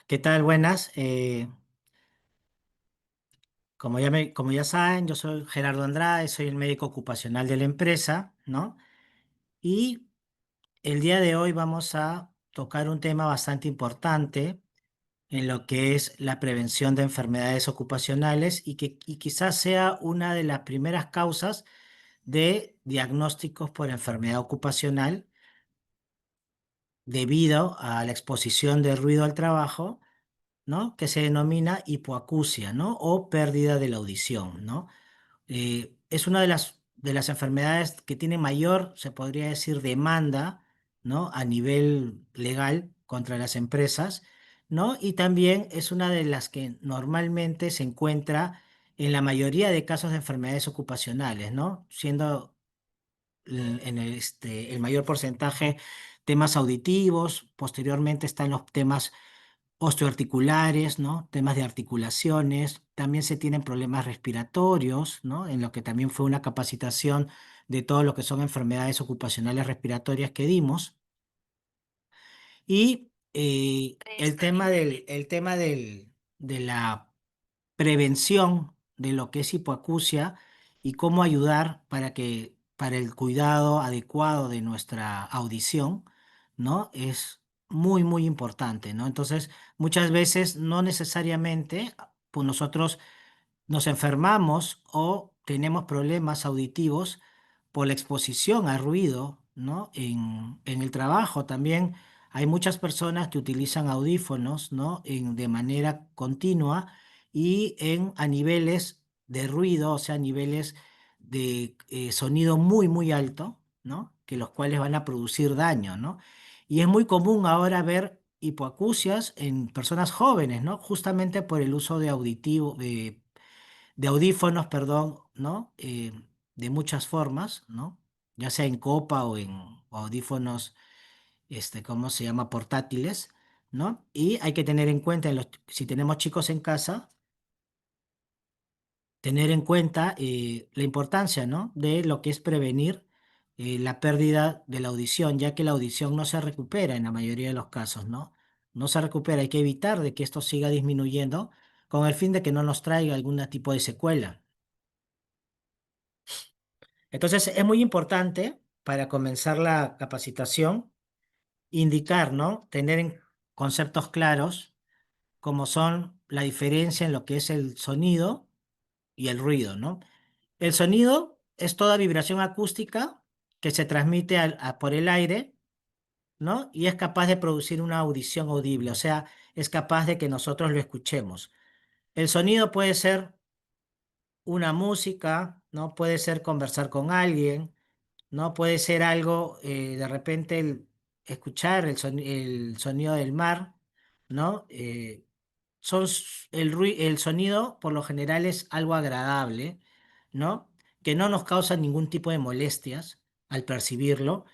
¿Qué tal? Buenas. Como ya saben, yo soy Gerardo Andrade, soy el médico ocupacional de la empresa, ¿no? Y el día de hoy vamos a tocar un tema bastante importante en lo que es la prevención de enfermedades ocupacionales y quizás sea una de las primeras causas de diagnósticos por enfermedad ocupacional debido a la exposición de ruido al trabajo, ¿no? Que se denomina hipoacusia, ¿no? O pérdida de la audición, ¿no? Es una de las enfermedades que tiene mayor, se podría decir, demanda, ¿no? A nivel legal contra las empresas, ¿no? Y también es una de las que normalmente se encuentra en la mayoría de casos de enfermedades ocupacionales, ¿no? Siendo el mayor porcentaje temas auditivos, posteriormente están los temas osteoarticulares, ¿no? Temas de articulaciones, también se tienen problemas respiratorios, ¿no? En lo que también fue una capacitación de todo lo que son enfermedades ocupacionales respiratorias que dimos. Y de la prevención de lo que es hipoacusia y cómo ayudar para el cuidado adecuado de nuestra audición, ¿no? Es muy, muy importante, ¿no? Entonces, muchas veces no necesariamente, pues nosotros nos enfermamos o tenemos problemas auditivos por la exposición al ruido, ¿no? En el trabajo también hay muchas personas que utilizan audífonos, ¿no? De manera continua y a niveles de ruido, o sea, niveles de sonido muy, muy alto, ¿no? Que los cuales van a producir daño, ¿no? Y es muy común ahora ver hipoacusias en personas jóvenes, ¿no? Justamente por el uso de audífonos, perdón, ¿no? De muchas formas, ¿no? Ya sea en copa o audífonos, ¿cómo se llama? Portátiles, ¿no? Y hay que tener en cuenta, si tenemos chicos en casa, tener en cuenta la importancia, ¿no? De lo que es prevenir la pérdida de la audición, ya que la audición no se recupera en la mayoría de los casos, ¿no? No se recupera, hay que evitar de que esto siga disminuyendo con el fin de que no nos traiga algún tipo de secuela. Entonces, es muy importante para comenzar la capacitación indicar, ¿no? Tener en conceptos claros como son la diferencia en lo que es el sonido y el ruido, ¿no? El sonido es toda vibración acústica que se transmite por el aire, ¿no? Y es capaz de producir una audición audible, o sea, es capaz de que nosotros lo escuchemos. El sonido puede ser una música, ¿no? Puede ser conversar con alguien, ¿no? Puede ser algo, de repente, escuchar el sonido del mar, ¿no? El sonido, por lo general, es algo agradable, ¿no? Que no nos causa ningún tipo de molestias al percibirlo.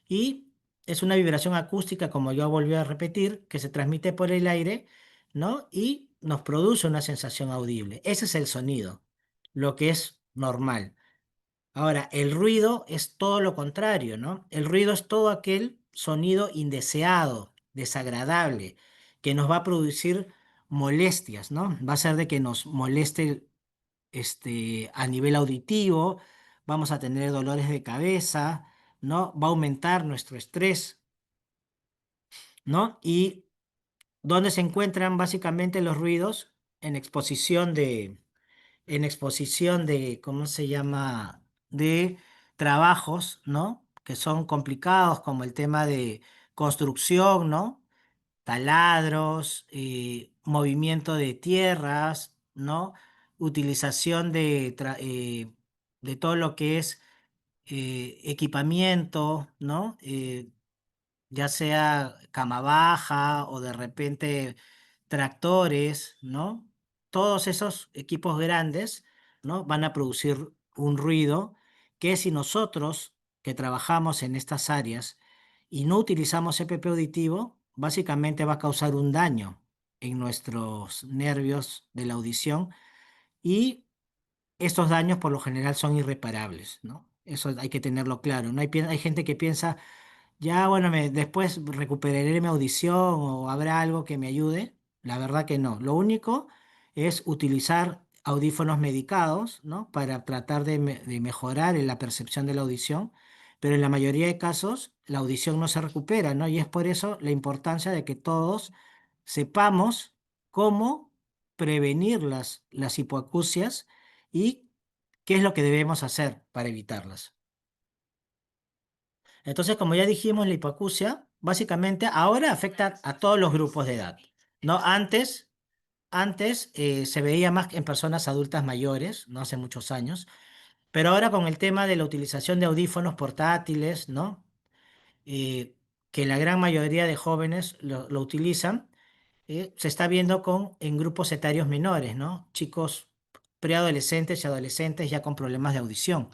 Y es una vibración acústica, como yo volví a repetir, que se transmite por el aire, ¿no? Y nos produce una sensación audible. Ese es el sonido, lo que es normal. Ahora, el ruido es todo lo contrario, ¿no? El ruido es todo aquel sonido indeseado, desagradable, que nos va a producir molestias, ¿no? Va a ser de que nos moleste a nivel auditivo, vamos a tener dolores de cabeza, ¿no? Va a aumentar nuestro estrés, ¿no? Y ¿dónde se encuentran básicamente los ruidos? En exposición de, ¿cómo se llama? De trabajos, ¿no? Que son complicados, como el tema de construcción, ¿no? Taladros, movimiento de tierras, ¿no? Utilización de todo lo que es equipamiento, ¿no? Ya sea cama baja o de repente tractores, ¿no? Todos esos equipos grandes, ¿no? Van a producir un ruido que si nosotros que trabajamos en estas áreas y no utilizamos EPP auditivo, básicamente va a causar un daño en nuestros nervios de la audición y estos daños por lo general son irreparables, ¿no? Eso hay que tenerlo claro, ¿no? Hay gente que piensa ya, bueno, después recuperaré mi audición o habrá algo que me ayude. la verdad que no. Lo único es utilizar audífonos medicados, ¿no? Para tratar de mejorar en la percepción de la audición, pero en la mayoría de casos la audición no se recupera, ¿no? Y es por eso la importancia de que todos sepamos cómo prevenir las hipoacusias y qué es lo que debemos hacer para evitarlas. Entonces, como ya dijimos, la hipoacusia básicamente ahora afecta a todos los grupos de edad, ¿no? Antes se veía más en personas adultas mayores, no hace muchos años, pero ahora con el tema de la utilización de audífonos portátiles, ¿no? Que la gran mayoría de jóvenes lo utilizan, se está viendo en grupos etarios menores, ¿no? Chicos preadolescentes y adolescentes ya con problemas de audición.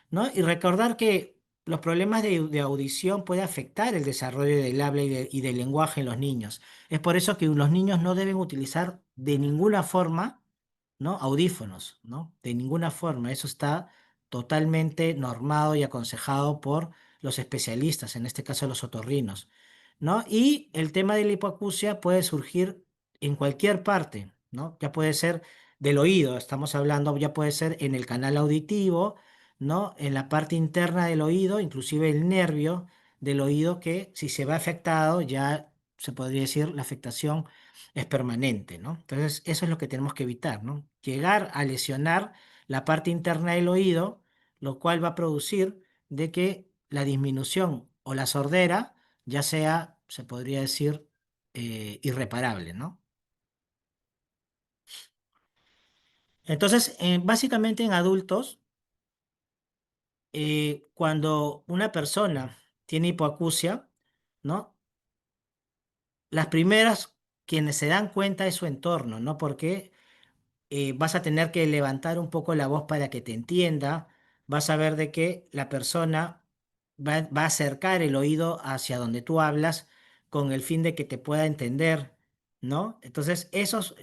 ¿No? Y recordar que los problemas de audición pueden afectar el desarrollo del habla y del lenguaje en los niños. Es por eso que los niños no deben utilizar de ninguna forma, ¿no? Audífonos, ¿no? De ninguna forma. Eso está totalmente normado y aconsejado por los especialistas, en este caso los otorrinos, ¿no? Y el tema de la hipoacusia puede surgir en cualquier parte, ¿no? Ya puede ser del oído, estamos hablando, ya puede ser en el canal auditivo, ¿no? En la parte interna del oído, inclusive el nervio del oído, que si se ve afectado, ya se podría decir la afectación es permanente, ¿no? Entonces, eso es lo que tenemos que evitar, ¿no? Llegar a lesionar la parte interna del oído, lo cual va a producir de que la disminución o la sordera ya sea, se podría decir, irreparable, ¿no? Entonces, básicamente en adultos, cuando una persona tiene hipoacusia, ¿no? Las primeras quienes se dan cuenta es su entorno, ¿no? Porque vas a tener que levantar un poco la voz para que te entienda, vas a ver de que la persona va a acercar el oído hacia donde tú hablas con el fin de que te pueda entender, ¿no? Entonces, esas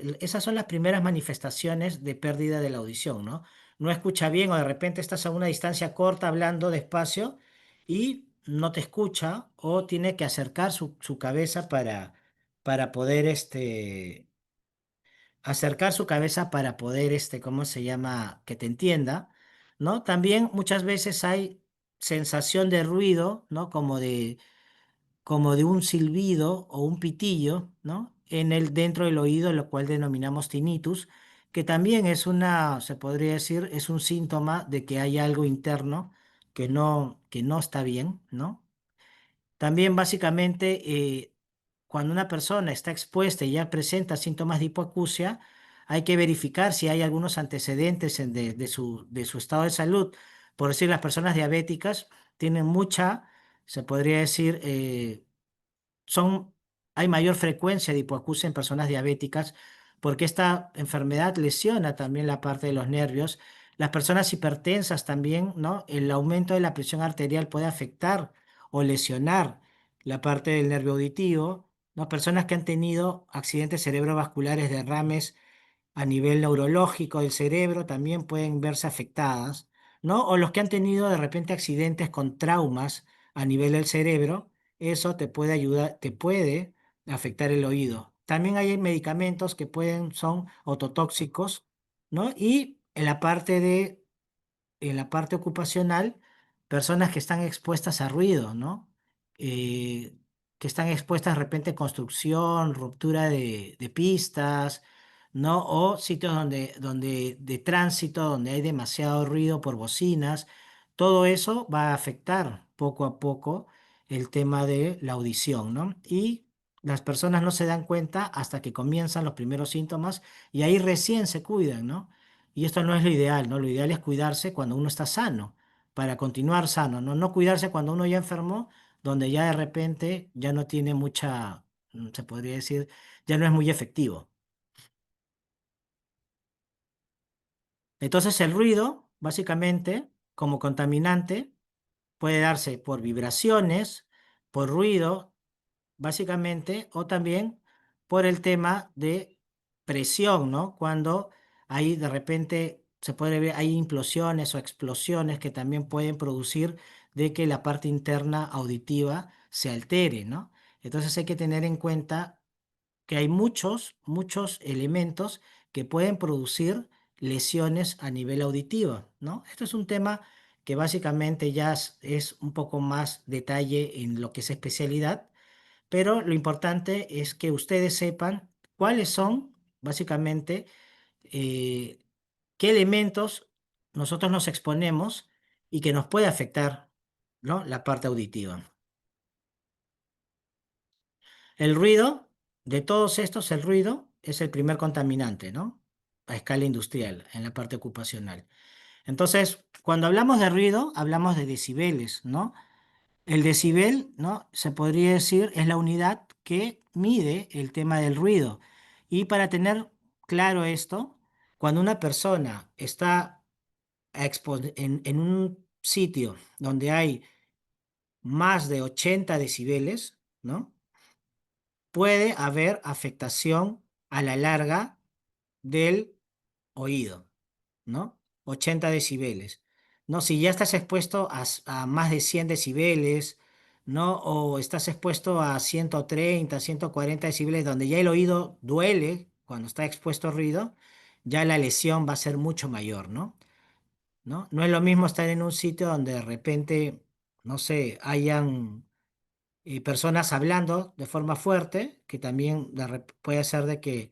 son las primeras manifestaciones de pérdida de la audición, ¿no? No escucha bien o de repente estás a una distancia corta hablando despacio y no te escucha o tiene que acercar su cabeza para poder acercar su cabeza para poder, ¿cómo se llama? Que te entienda, ¿no? También muchas veces hay sensación de ruido, ¿no? Como de un silbido o un pitillo, ¿no? Dentro del oído, lo cual denominamos tinnitus, que también se podría decir, es un síntoma de que hay algo interno que no está bien, ¿no? También básicamente cuando una persona está expuesta y ya presenta síntomas de hipoacusia, hay que verificar si hay algunos antecedentes de su estado de salud. Por decir, las personas diabéticas tienen se podría decir, son, hay mayor frecuencia de hipoacusia en personas diabéticas porque esta enfermedad lesiona también la parte de los nervios. Las personas hipertensas también, ¿no? El aumento de la presión arterial puede afectar o lesionar la parte del nervio auditivo, ¿no? Personas que han tenido accidentes cerebrovasculares, derrames a nivel neurológico del cerebro también pueden verse afectadas, ¿no? O los que han tenido de repente accidentes con traumas a nivel del cerebro, eso te puede ayudar, te puede afectar el oído. También hay medicamentos que son ototóxicos, ¿no? Y en la parte ocupacional, personas que están expuestas a ruido, ¿no? Eh, que están expuestas de repente a construcción, ruptura de pistas, ¿no? O sitios de tránsito, donde hay demasiado ruido por bocinas. Todo eso va a afectar poco a poco el tema de la audición, ¿no? Y las personas no se dan cuenta hasta que comienzan los primeros síntomas y ahí recién se cuidan, ¿no? Y esto no es lo ideal, ¿no? Lo ideal es cuidarse cuando uno está sano, para continuar sano, ¿no? No cuidarse cuando uno ya enfermó, donde ya de repente ya no tiene se podría decir, ya no es muy efectivo. Entonces el ruido, básicamente, como contaminante, puede darse por vibraciones, por ruido, básicamente, o también por el tema de presión, ¿no? Cuando hay de repente, se puede ver, hay implosiones o explosiones que también pueden producir de que la parte interna auditiva se altere, ¿no? Entonces hay que tener en cuenta que hay muchos elementos que pueden producir lesiones a nivel auditivo, ¿no? Esto es un tema que básicamente ya es un poco más detalle en lo que es especialidad, pero lo importante es que ustedes sepan cuáles son básicamente eh, qué elementos nosotros nos exponemos y que nos puede afectar, ¿no? La parte auditiva. El ruido, de todos estos, el ruido es el primer contaminante, ¿no? A escala industrial, en la parte ocupacional. Entonces, cuando hablamos de ruido, hablamos de decibeles, ¿no? El decibel, ¿no? Se podría decir, es la unidad que mide el tema del ruido. Y para tener claro esto, cuando una persona está en un sitio donde hay más de 80 decibeles, ¿no? Puede haber afectación a la larga del oído, ¿no? 80 decibeles, ¿no? Si ya estás expuesto a más de 100 decibeles, ¿no? O estás expuesto a 130, 140 decibeles, donde ya el oído duele cuando está expuesto a ruido, ya la lesión va a ser mucho mayor, ¿no? ¿No? No es lo mismo estar en un sitio donde de repente, no sé, hayan personas hablando de forma fuerte, que también puede ser de que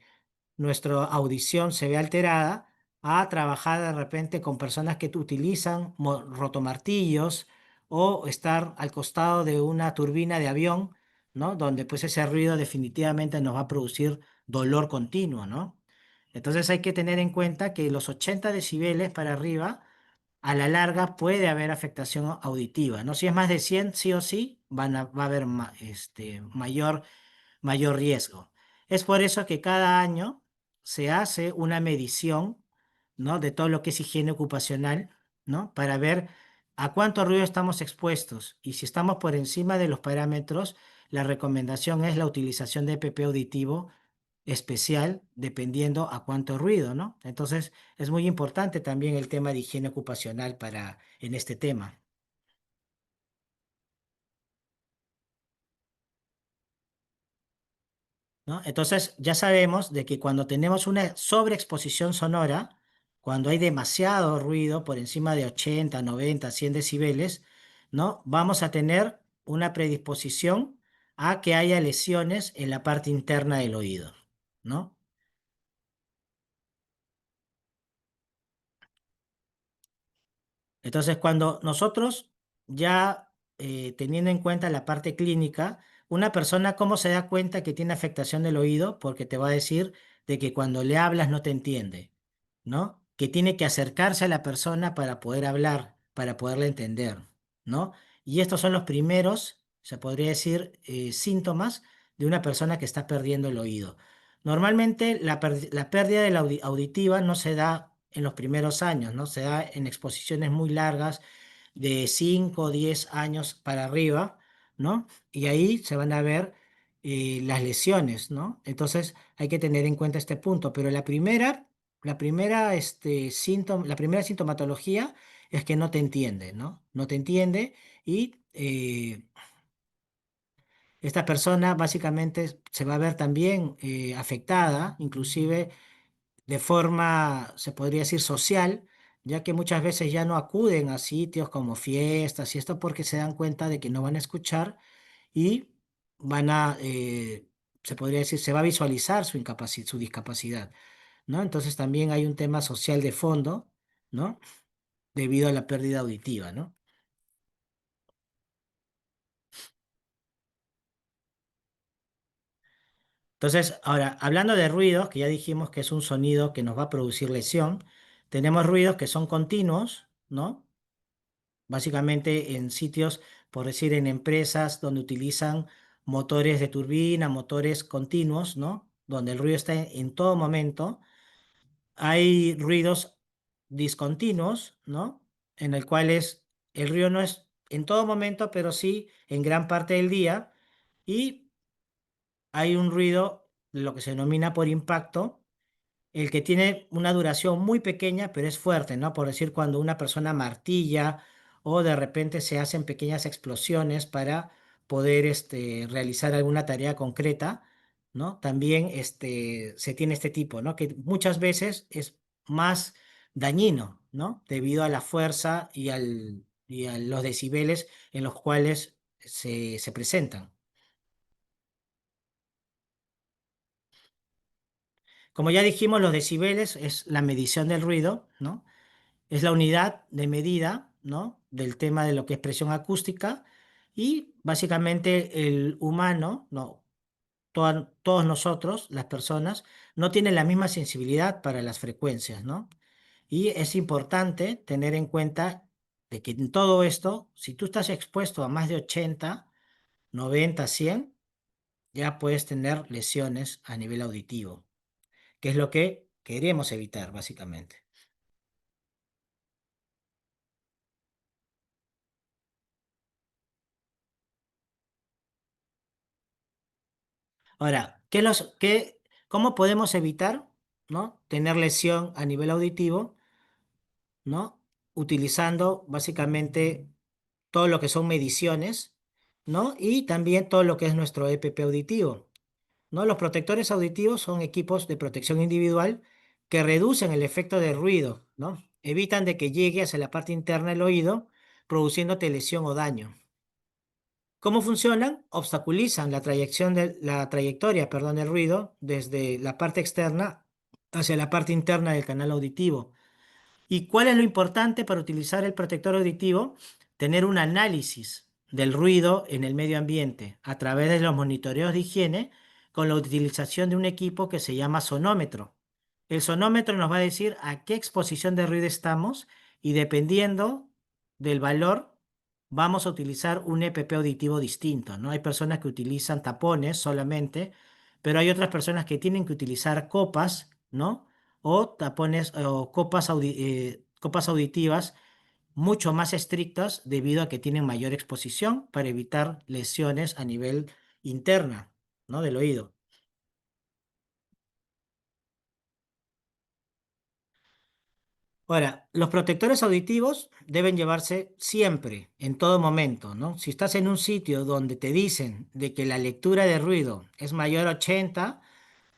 nuestra audición se ve alterada, a trabajar de repente con personas que utilizan rotomartillos o estar al costado de una turbina de avión, ¿no? Donde pues ese ruido definitivamente nos va a producir dolor continuo, ¿no? Entonces hay que tener en cuenta que los 80 decibeles para arriba, a la larga puede haber afectación auditiva, ¿no? Si es más de 100 sí o sí, va a haber mayor riesgo. Es por eso que cada año se hace una medición, ¿no? De todo lo que es higiene ocupacional, ¿no? Para ver a cuánto ruido estamos expuestos. Y si estamos por encima de los parámetros, la recomendación es la utilización de EPP auditivo especial dependiendo a cuánto ruido, ¿no? Entonces, es muy importante también el tema de higiene ocupacional en este tema. ¿No? Entonces, ya sabemos de que cuando tenemos una sobreexposición sonora, cuando hay demasiado ruido por encima de 80, 90, 100 decibeles, ¿no? Vamos a tener una predisposición a que haya lesiones en la parte interna del oído, ¿no? Entonces, cuando nosotros ya teniendo en cuenta la parte clínica, una persona, ¿cómo se da cuenta que tiene afectación del oído? Porque te va a decir de que cuando le hablas no te entiende, ¿no? Que tiene que acercarse a la persona para poder hablar, para poderla entender, ¿no? Y estos son los primeros, se podría decir, síntomas de una persona que está perdiendo el oído. Normalmente la pérdida de la auditiva no se da en los primeros años, ¿no? Se da en exposiciones muy largas de 5 o 10 años para arriba, ¿no? Y ahí se van a ver las lesiones, ¿no? Entonces hay que tener en cuenta este punto. Pero la primera sintomatología es que no te entiende, ¿no? No te entiende y esta persona básicamente se va a ver también afectada, inclusive de forma, se podría decir, social, ya que muchas veces ya no acuden a sitios como fiestas y esto porque se dan cuenta de que no van a escuchar y se podría decir, se va a visualizar su discapacidad, ¿no? Entonces también hay un tema social de fondo, ¿no? Debido a la pérdida auditiva, ¿no? Entonces, ahora, hablando de ruidos, que ya dijimos que es un sonido que nos va a producir lesión, tenemos ruidos que son continuos, ¿no? Básicamente en sitios, por decir, en empresas donde utilizan motores de turbina, motores continuos, ¿no? Donde el ruido está en todo momento. Hay ruidos discontinuos, ¿no? En el cual el ruido no es en todo momento, pero sí en gran parte del día. Y hay un ruido, lo que se denomina por impacto, el que tiene una duración muy pequeña, pero es fuerte, ¿no? Por decir, cuando una persona martilla o de repente se hacen pequeñas explosiones para poder realizar alguna tarea concreta, ¿no? También se tiene este tipo, ¿no? Que muchas veces es más dañino, ¿no? Debido a la fuerza y a los decibeles en los cuales se presentan. Como ya dijimos, los decibeles es la medición del ruido, ¿no? Es la unidad de medida, ¿no? Del tema de lo que es presión acústica y básicamente el humano, ¿no? Todos nosotros, las personas, no tienen la misma sensibilidad para las frecuencias, ¿no? Y es importante tener en cuenta de que en todo esto, si tú estás expuesto a más de 80, 90, 100, ya puedes tener lesiones a nivel auditivo, que es lo que queremos evitar, básicamente. Ahora, cómo podemos evitar, ¿no? Tener lesión a nivel auditivo, ¿no? Utilizando básicamente todo lo que son mediciones, ¿no? Y también todo lo que es nuestro EPP auditivo, ¿no? Los protectores auditivos son equipos de protección individual que reducen el efecto de ruido, ¿no? Evitan de que llegue hacia la parte interna del oído, produciéndote lesión o daño. ¿Cómo funcionan? Obstaculizan la trayectoria, perdón, del ruido desde la parte externa hacia la parte interna del canal auditivo. ¿Y cuál es lo importante para utilizar el protector auditivo? Tener un análisis del ruido en el medio ambiente a través de los monitoreos de higiene con la utilización de un equipo que se llama sonómetro. El sonómetro nos va a decir a qué exposición de ruido estamos y dependiendo del valor vamos a utilizar un EPP auditivo distinto, ¿no? Hay personas que utilizan tapones solamente, pero hay otras personas que tienen que utilizar copas, ¿no? O tapones o copas auditivas mucho más estrictas debido a que tienen mayor exposición para evitar lesiones a nivel interna, ¿no? Del oído. Ahora, los protectores auditivos deben llevarse siempre, en todo momento, ¿no? Si estás en un sitio donde te dicen de que la lectura de ruido es mayor a 80,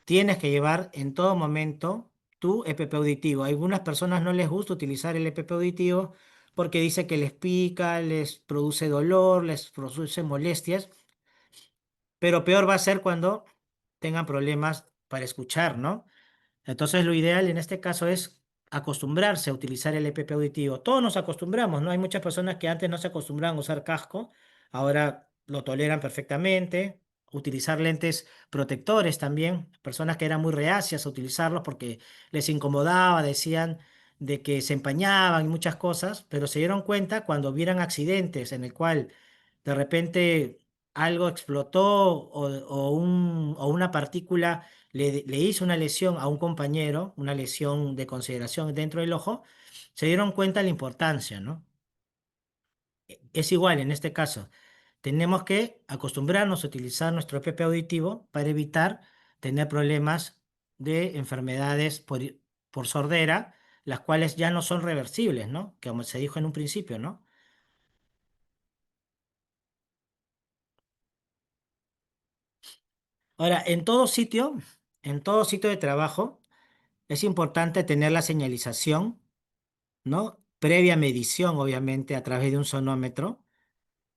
tienes que llevar en todo momento tu EPP auditivo. A algunas personas no les gusta utilizar el EPP auditivo porque dice que les pica, les produce dolor, les produce molestias, pero peor va a ser cuando tengan problemas para escuchar, ¿no? Entonces, lo ideal en este caso es acostumbrarse a utilizar el EPP auditivo. Todos nos acostumbramos, ¿no? Hay muchas personas que antes no se acostumbraban a usar casco, ahora lo toleran perfectamente. Utilizar lentes protectores también, personas que eran muy reacias a utilizarlos porque les incomodaba, decían de que se empañaban y muchas cosas, pero se dieron cuenta cuando vieran accidentes en el cual de repente algo explotó o una partícula le hizo una lesión a un compañero, una lesión de consideración dentro del ojo, se dieron cuenta de la importancia, ¿no? Es igual en este caso. Tenemos que acostumbrarnos a utilizar nuestro EPP auditivo para evitar tener problemas de enfermedades por sordera, las cuales ya no son reversibles, ¿no? Como se dijo en un principio, ¿no? Ahora, en todo sitio de trabajo, es importante tener la señalización, ¿no? Previa medición, obviamente, a través de un sonómetro,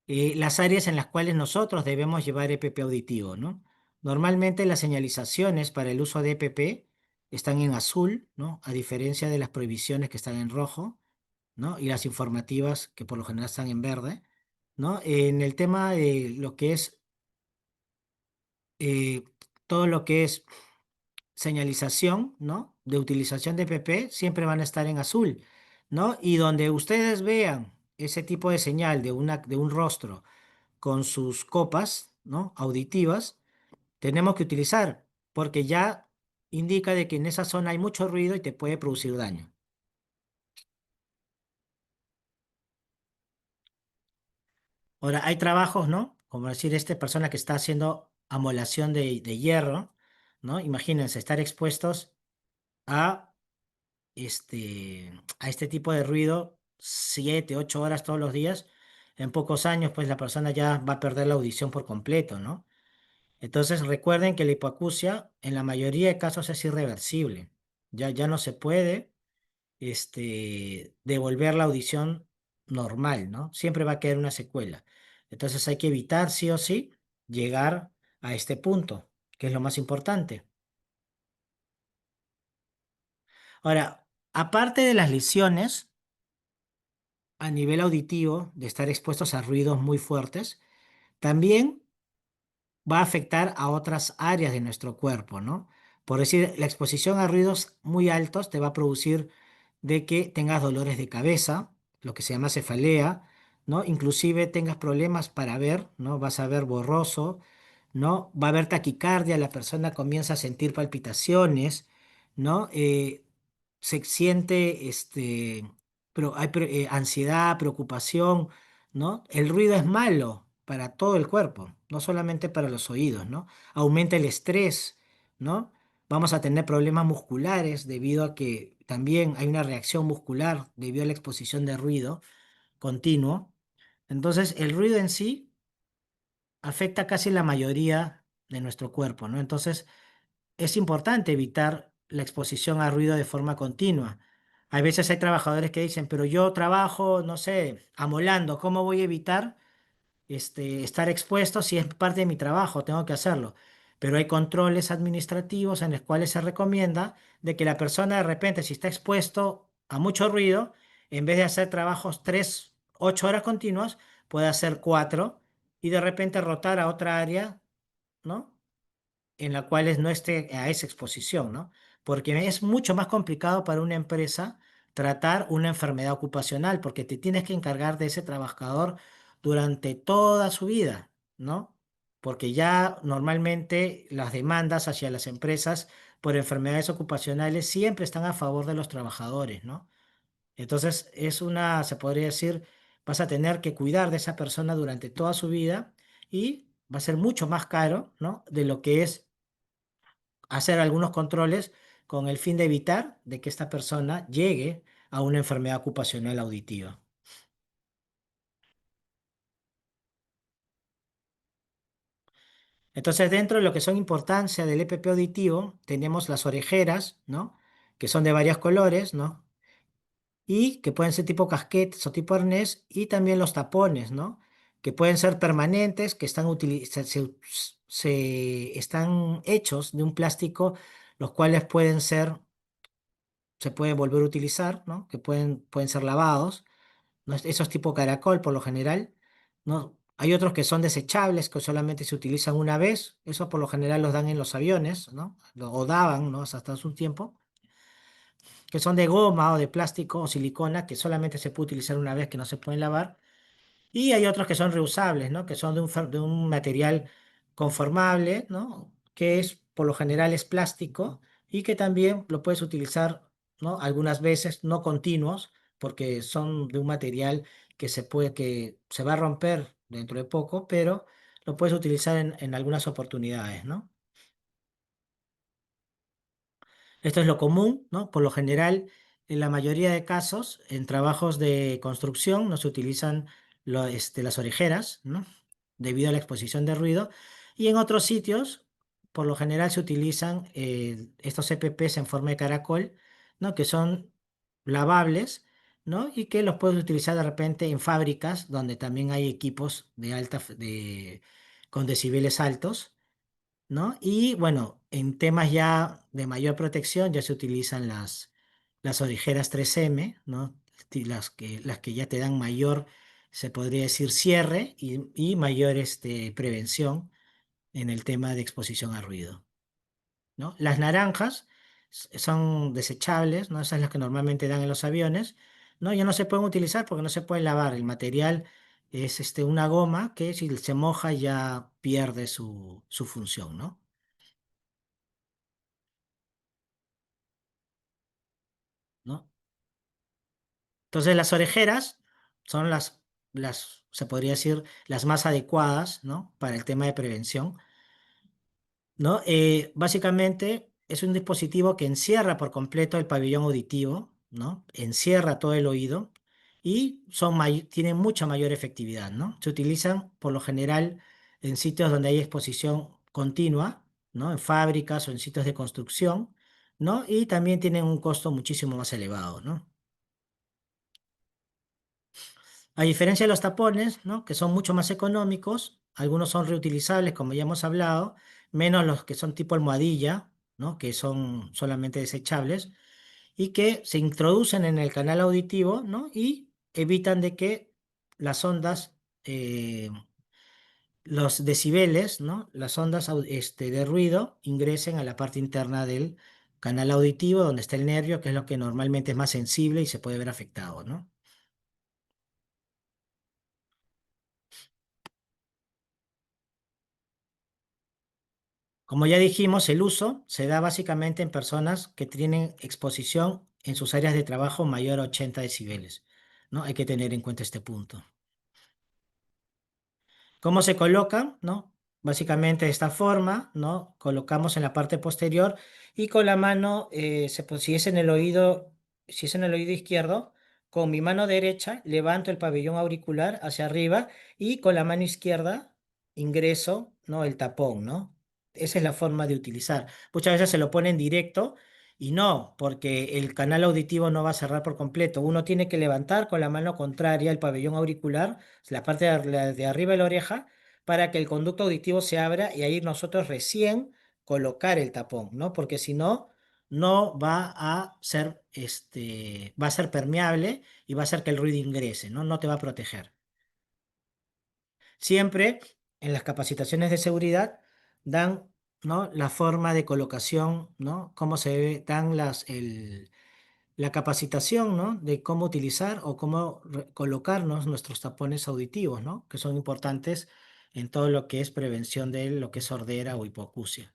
las áreas en las cuales nosotros debemos llevar EPP auditivo, ¿no? Normalmente las señalizaciones para el uso de EPP están en azul, ¿no? A diferencia de las prohibiciones que están en rojo, ¿no? Y las informativas que por lo general están en verde, ¿no? En el tema de lo que es eh, todo lo que es señalización, ¿no? De utilización de PP siempre van a estar en azul, ¿no? Y donde ustedes vean ese tipo de señal de un rostro con sus copas, ¿no? Auditivas, tenemos que utilizar, porque ya indica de que en esa zona hay mucho ruido y te puede producir daño. Ahora, hay trabajos, ¿no? Como decir, esta persona que está haciendo amolación de hierro, ¿no? Imagínense estar expuestos a a este tipo de ruido 7, 8 horas todos los días, en pocos años, pues la persona ya va a perder la audición por completo, ¿no? Entonces recuerden que la hipoacusia en la mayoría de casos es irreversible. Ya no se puede devolver la audición normal, ¿no? Siempre va a quedar una secuela. Entonces hay que evitar sí o sí llegar a este punto, que es lo más importante. Ahora, aparte de las lesiones a nivel auditivo, de estar expuestos a ruidos muy fuertes, también va a afectar a otras áreas de nuestro cuerpo, ¿no? Por decir, la exposición a ruidos muy altos te va a producir de que tengas dolores de cabeza, lo que se llama cefalea, ¿no? Inclusive tengas problemas para ver, ¿no? Vas a ver borroso, ¿no? Va a haber taquicardia, la persona comienza a sentir palpitaciones, ¿no? Se siente, pero hay ansiedad, preocupación, ¿no? El ruido es malo para todo el cuerpo, no solamente para los oídos, ¿no? Aumenta el estrés, ¿no? Vamos a tener problemas musculares debido a que también hay una reacción muscular debido a la exposición de ruido continuo. Entonces, el ruido en sí afecta casi la mayoría de nuestro cuerpo, ¿no? Entonces, es importante evitar la exposición a ruido de forma continua. Hay veces hay trabajadores que dicen, pero yo trabajo, no sé, amolando, ¿cómo voy a evitar estar expuesto si es parte de mi trabajo? Tengo que hacerlo. Pero hay controles administrativos en los cuales se recomienda de que la persona de repente, si está expuesto a mucho ruido, en vez de hacer trabajos 8 horas continuas, puede hacer 4 y de repente rotar a otra área, ¿no? En la cual no esté a esa exposición, ¿no? Porque es mucho más complicado para una empresa tratar una enfermedad ocupacional, porque te tienes que encargar de ese trabajador durante toda su vida, ¿no? Porque ya normalmente las demandas hacia las empresas por enfermedades ocupacionales siempre están a favor de los trabajadores, ¿no? Entonces se podría decir, vas a tener que cuidar de esa persona durante toda su vida y va a ser mucho más caro, ¿no? De lo que es hacer algunos controles con el fin de evitar de que esta persona llegue a una enfermedad ocupacional auditiva. Entonces, dentro de lo que son importancia del EPP auditivo, tenemos las orejeras, ¿no? Que son de varios colores, ¿no? Y que pueden ser tipo casquetes o tipo arnés, y también los tapones, ¿no? Que pueden ser permanentes, que se están hechos de un plástico, los cuales se pueden volver a utilizar, ¿no? Que pueden ser lavados, ¿no? Esos tipo caracol por lo general, ¿no? Hay otros que son desechables, que solamente se utilizan una vez, esos por lo general los dan en los aviones, ¿no? O daban, ¿no? Hasta hace un tiempo, que son de goma o de plástico o silicona, que solamente se puede utilizar una vez, que no se pueden lavar. Y hay otros que son reusables, ¿no? Que son de un material conformable, ¿no? Que por lo general es plástico y que también lo puedes utilizar, ¿no? Algunas veces, no continuos, porque son de un material que se va a romper dentro de poco, pero lo puedes utilizar en algunas oportunidades, ¿no? Esto es lo común, ¿no? Por lo general, en la mayoría de casos, en trabajos de construcción no se utilizan las orejeras, ¿no? Debido a la exposición de ruido. Y en otros sitios, por lo general, se utilizan estos EPPs en forma de caracol, ¿no? Que son lavables, ¿no? Y que los puedes utilizar de repente en fábricas donde también hay equipos con decibeles altos, ¿no? Y bueno, en temas ya de mayor protección ya se utilizan las orejeras 3M, ¿no? Las que ya te dan mayor, se podría decir, cierre y mayor prevención en el tema de exposición a ruido, ¿no? Las naranjas son desechables, ¿no? Esas las que normalmente dan en los aviones, ¿no? Ya no se pueden utilizar porque no se pueden lavar. El material es una goma que si se moja ya pierde su función, ¿no? ¿No? Entonces las orejeras son se podría decir, las más adecuadas, ¿no? Para el tema de prevención, ¿no? Básicamente es un dispositivo que encierra por completo el pabellón auditivo, ¿no? Encierra todo el oído y tienen mucha mayor efectividad, ¿no? Se utilizan por lo general en sitios donde hay exposición continua, ¿no? En fábricas o en sitios de construcción, ¿no? Y también tienen un costo muchísimo más elevado, ¿no? A diferencia de los tapones, ¿no? Que son mucho más económicos, algunos son reutilizables, como ya hemos hablado, menos los que son tipo almohadilla, ¿no? Que son solamente desechables y que se introducen en el canal auditivo, ¿no? Y evitan de que las ondas, los decibeles, ¿no? Las ondas de ruido ingresen a la parte interna del canal auditivo, donde está el nervio, que es lo que normalmente es más sensible y se puede ver afectado, ¿no? Como ya dijimos, el uso se da básicamente en personas que tienen exposición en sus áreas de trabajo mayor a 80 decibeles, ¿no? Hay que tener en cuenta este punto. ¿Cómo se colocan? ¿No? Básicamente de esta forma, ¿no? Colocamos en la parte posterior y con la mano, si es en el oído, si es en el oído izquierdo, con mi mano derecha levanto el pabellón auricular hacia arriba y con la mano izquierda ingreso, ¿no? El tapón, ¿no? Esa es la forma de utilizar. Muchas veces se lo ponen directo y no, porque el canal auditivo no va a cerrar por completo. Uno tiene que levantar con la mano contraria el pabellón auricular, la parte de arriba de la oreja, para que el conducto auditivo se abra y ahí nosotros recién colocar el tapón, ¿no? Porque si no, no va a ser, va a ser permeable y va a hacer que el ruido ingrese, ¿no? No te va a proteger. Siempre en las capacitaciones de seguridad dan, ¿no? La forma de colocación, ¿no? Cómo se dan la capacitación, ¿no? De cómo utilizar o cómo colocarnos nuestros tapones auditivos, ¿no? Que son importantes en todo lo que es prevención de lo que es sordera o hipoacusia.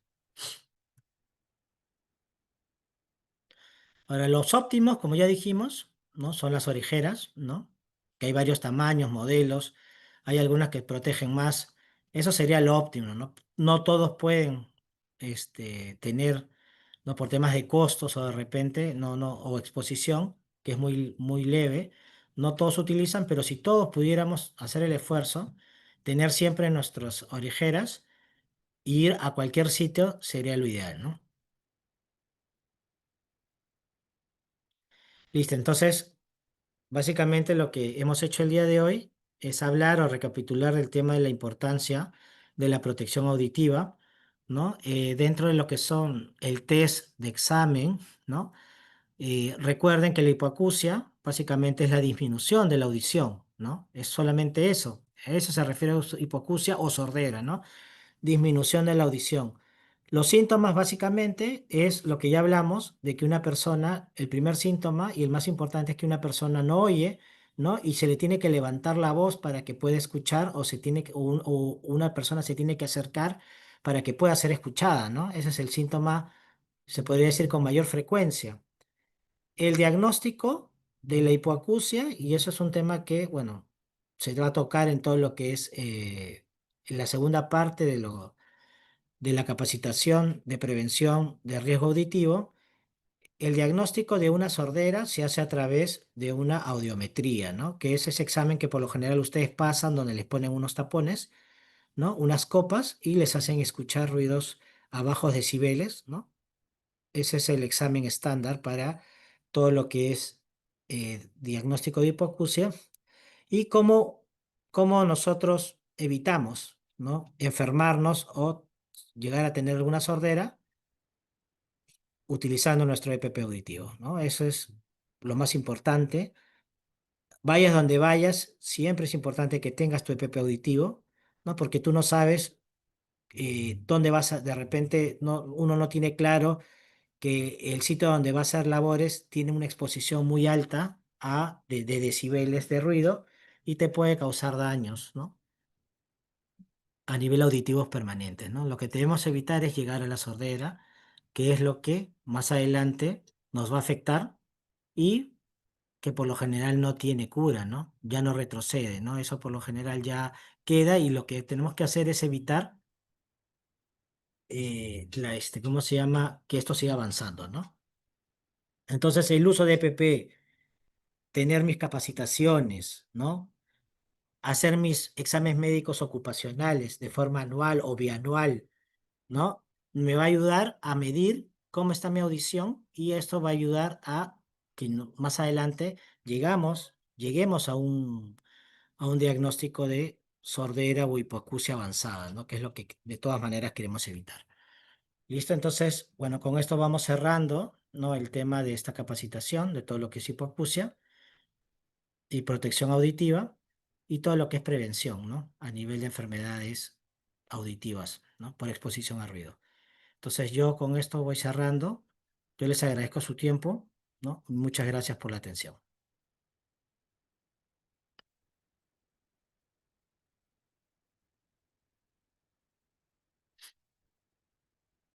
Ahora, los óptimos, como ya dijimos, ¿no? Son las orejeras, ¿no? Que hay varios tamaños, modelos, hay algunas que protegen más. Eso sería lo óptimo, ¿no? No todos pueden, tener, ¿no? Por temas de costos o de repente, o exposición, que es muy, muy leve, no todos utilizan, pero si todos pudiéramos hacer el esfuerzo, tener siempre nuestras orejeras, e ir a cualquier sitio sería lo ideal, ¿no? Listo, entonces básicamente lo que hemos hecho el día de hoy es hablar o recapitular el tema de la importancia de la protección auditiva, ¿no? Dentro de lo que son el test de examen, ¿no? Recuerden que la hipoacusia básicamente es la disminución de la audición, ¿no? Es solamente eso. A eso se refiere a hipoacusia o sordera, ¿no? Disminución de la audición. Los síntomas básicamente es lo que ya hablamos, de que una persona, el primer síntoma y el más importante es que una persona no oye, ¿no? Y se le tiene que levantar la voz para que pueda escuchar o, o una persona se tiene que acercar para que pueda ser escuchada, ¿no? Ese es el síntoma, se podría decir, con mayor frecuencia. El diagnóstico de la hipoacusia, y eso es un tema que, bueno, se va a tocar en todo lo que es en la segunda parte de la capacitación de prevención de riesgo auditivo. El diagnóstico de una sordera se hace a través de una audiometría, ¿no? Que es ese examen que por lo general ustedes pasan donde les ponen unos tapones, ¿no? Unas copas y les hacen escuchar ruidos a bajos decibeles, ¿no? Ese es el examen estándar para todo lo que es diagnóstico de hipoacusia y cómo nosotros evitamos, ¿no? Enfermarnos o llegar a tener alguna sordera utilizando nuestro EPP auditivo, ¿no? Eso es lo más importante. Vayas donde vayas, siempre es importante que tengas tu EPP auditivo, ¿no? Porque tú no sabes dónde vas de repente, no, uno no tiene claro que el sitio donde va a hacer labores tiene una exposición muy alta de decibeles de ruido y te puede causar daños, ¿no? A nivel auditivo permanentes, ¿no? Lo que debemos evitar es llegar a la sordera, que es lo que más adelante nos va a afectar y que por lo general no tiene cura, ¿no? Ya no retrocede, ¿no? Eso por lo general ya queda y lo que tenemos que hacer es evitar ¿cómo se llama? Que esto siga avanzando, ¿no? Entonces el uso de EPP, tener mis capacitaciones, ¿no? Hacer mis exámenes médicos ocupacionales de forma anual o bianual, ¿no? Me va a ayudar a medir cómo está mi audición y esto va a ayudar a que más adelante lleguemos a un diagnóstico de sordera o hipoacusia avanzada, ¿no? Que es lo que de todas maneras queremos evitar. ¿Listo? Entonces, bueno, con esto vamos cerrando, ¿no? El tema de esta capacitación, de todo lo que es hipoacusia y protección auditiva y todo lo que es prevención, ¿no? A nivel de enfermedades auditivas, ¿no? Por exposición a ruido. Entonces, yo con esto voy cerrando. Yo les agradezco su tiempo, ¿no? Muchas gracias por la atención.